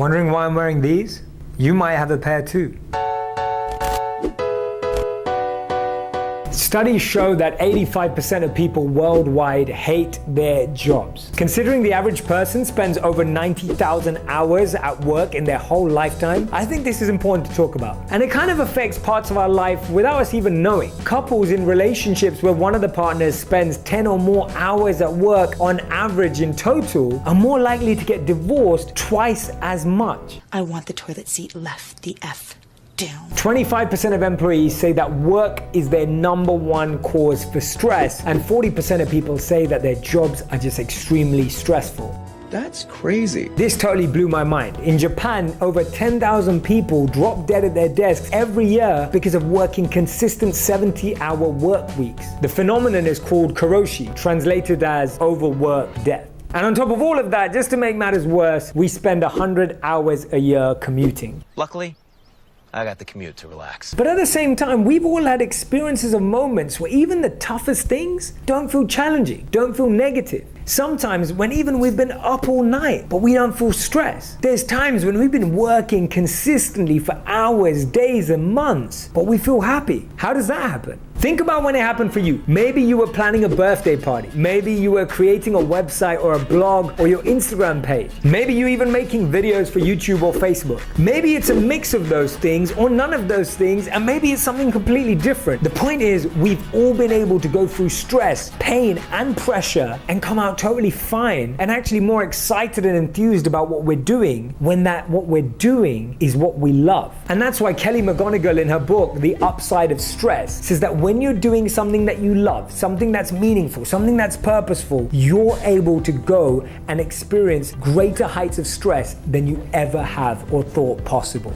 Wondering why I'm wearing these? You might have a pair too. Studies show that 85% of people worldwide hate their jobs. Considering the average person spends over 90,000 hours at work in their whole lifetime, I think this is important to talk about. And it kind of affects parts of our life without us even knowing. Couples in relationships where one of the partners spends 10 or more hours at work on average in total are more likely to get divorced twice as much. I want the toilet seat left the F down. 25% of employees say that work is their number one cause for stress, and 40% of people say that their jobs are just extremely stressful. That's crazy. This totally blew my mind. In Japan, over 10,000 people drop dead at their desks every year because of working consistent 70-hour work weeks. The phenomenon is called karoshi, translated as overwork death. And on top of all of that, just to make matters worse, we spend 100 hours a year commuting. Luckily, I got the commute to relax. But at the same time, we've all had experiences of moments where even the toughest things don't feel challenging, don't feel negative. Sometimes when even we've been up all night, but we don't feel stressed. There's times when we've been working consistently for hours, days, and months, but we feel happy. How does that happen? Think about when it happened for you. Maybe you were planning a birthday party. Maybe you were creating a website or a blog or your Instagram page. Maybe you're even making videos for YouTube or Facebook. Maybe it's a mix of those things or none of those things, and maybe it's something completely different. The point is, we've all been able to go through stress, pain, and pressure and come out totally fine and actually more excited and enthused about what we're doing when what we're doing is what we love. And that's why Kelly McGonigal in her book, The Upside of Stress, says that when you're doing something that you love, something that's meaningful, something that's purposeful, you're able to go and experience greater heights of stress than you ever have or thought possible.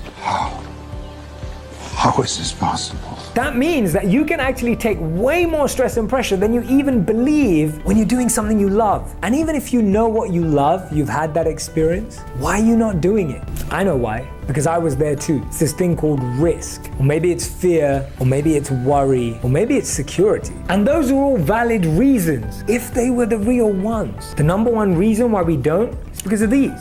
How is this possible? That means that you can actually take way more stress and pressure than you even believe when you're doing something you love. And even if you know what you love, you've had that experience, why are you not doing it? I know why. Because I was there too. It's this thing called risk. Or maybe it's fear, or maybe it's worry, or maybe it's security. And those are all valid reasons, if they were the real ones. The number one reason why we don't is because of these.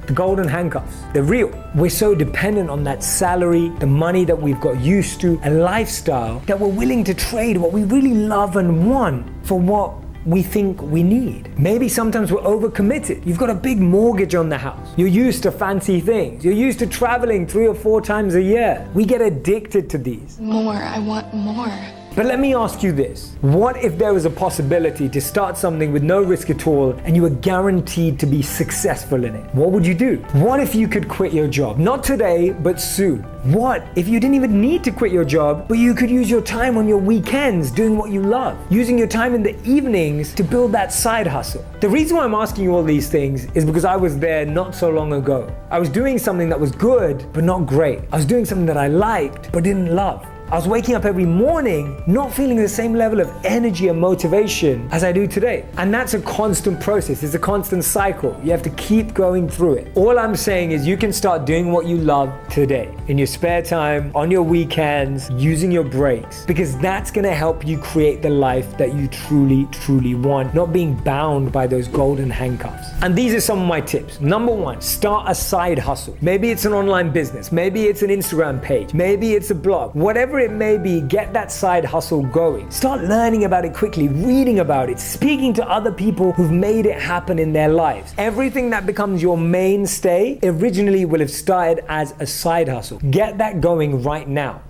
The golden handcuffs. They're real. We're so dependent on that salary, the money that we've got used to, a lifestyle, that we're willing to trade what we really love and want for what we think we need. Maybe sometimes we're overcommitted. You've got a big mortgage on the house. You're used to fancy things. You're used to traveling 3 or 4 times a year. We get addicted to these. More, I want more. But let me ask you this. What if there was a possibility to start something with no risk at all and you were guaranteed to be successful in it? What would you do? What if you could quit your job? Not today, but soon. What if you didn't even need to quit your job, but you could use your time on your weekends doing what you love, using your time in the evenings to build that side hustle? The reason why I'm asking you all these things is because I was there not so long ago. I was doing something that was good, but not great. I was doing something that I liked, but didn't love. I was waking up every morning not feeling the same level of energy and motivation as I do today. And that's a constant process. It's a constant cycle. You have to keep going through it. All I'm saying is you can start doing what you love today, in your spare time, on your weekends, using your breaks, because that's gonna help you create the life that you truly, truly want, not being bound by those golden handcuffs. And these are some of my tips. Number 1, start a side hustle. Maybe it's an online business. Maybe it's an Instagram page. Maybe it's a blog. Whatever it may be, get that side hustle going. Start learning about it quickly, reading about it, speaking to other people who've made it happen in their lives. Everything that becomes your mainstay originally will have started as a side hustle. Get that going right now.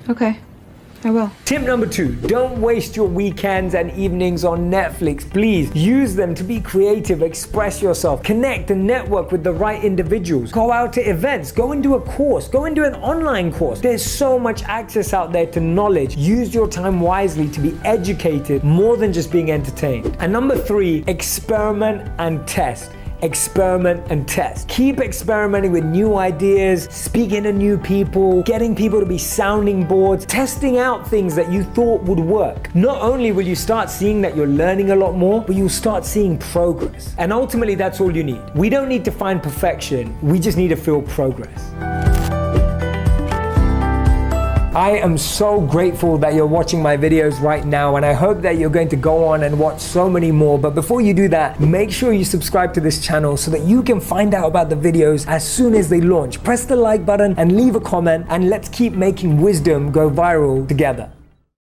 Okay, I will. Tip number 2, don't waste your weekends and evenings on Netflix. Please use them to be creative, express yourself, connect and network with the right individuals. Go out to events, go and do a course, go and do an online course. There's so much access out there to knowledge. Use your time wisely to be educated more than just being entertained. And number 3, experiment and test. Experiment and test. Keep experimenting with new ideas, speaking to new people, getting people to be sounding boards, testing out things that you thought would work. Not only will you start seeing that you're learning a lot more, but you'll start seeing progress. And ultimately, that's all you need. We don't need to find perfection. We just need to feel progress. I am so grateful that you're watching my videos right now, and I hope that you're going to go on and watch so many more. But before you do that, make sure you subscribe to this channel so that you can find out about the videos as soon as they launch. Press the like button and leave a comment, and let's keep making wisdom go viral together.